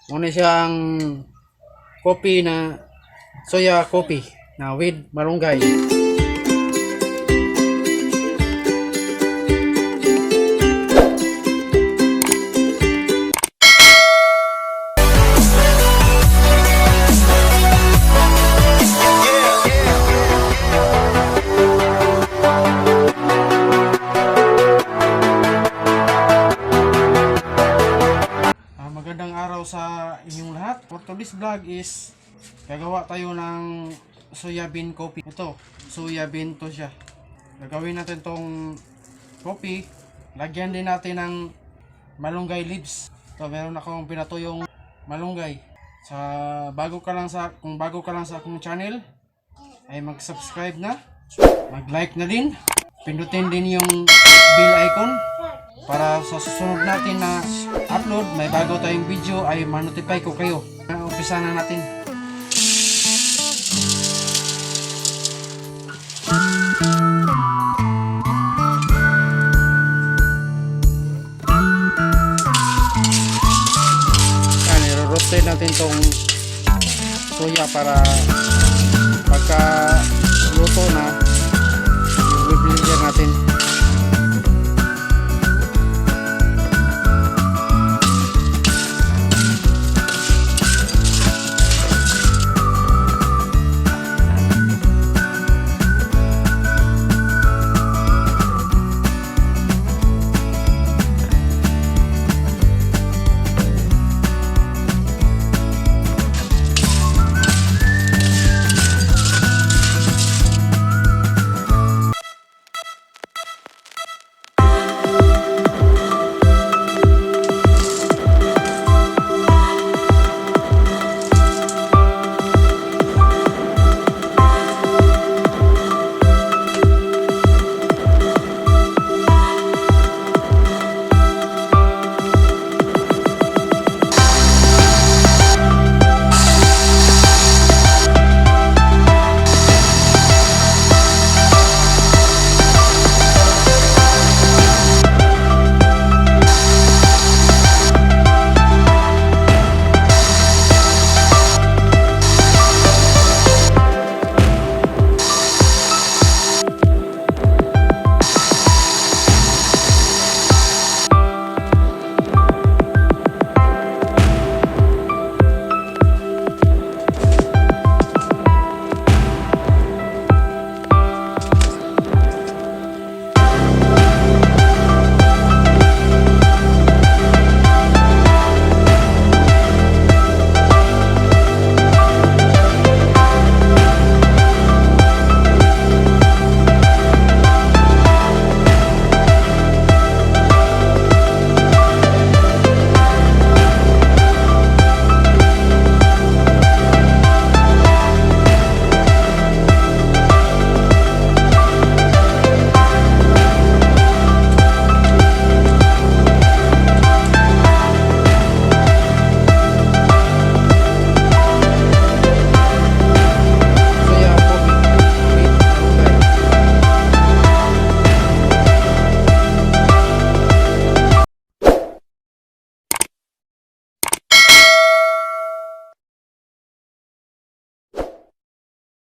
Muna siyang coffee na soya coffee na with malunggay. Magandang araw sa inyong lahat. For today's vlog is gagawa tayo ng soya bean coffee. Ito, soya bean to siya. Gagawin natin tong coffee. Lagyan din natin ng malunggay leaves. Ito, meron akong pinatuyong malunggay. Kung bago ka lang sa akong channel, ay mag-subscribe na. Mag-like na din. Pindutin din yung bell icon para sa susunod natin na upload, may bago tayong video ay ma-notify ko kayo. Umpisa na natin. Yan, i-rotate natin tong soya para pagka luto na, i-blender natin.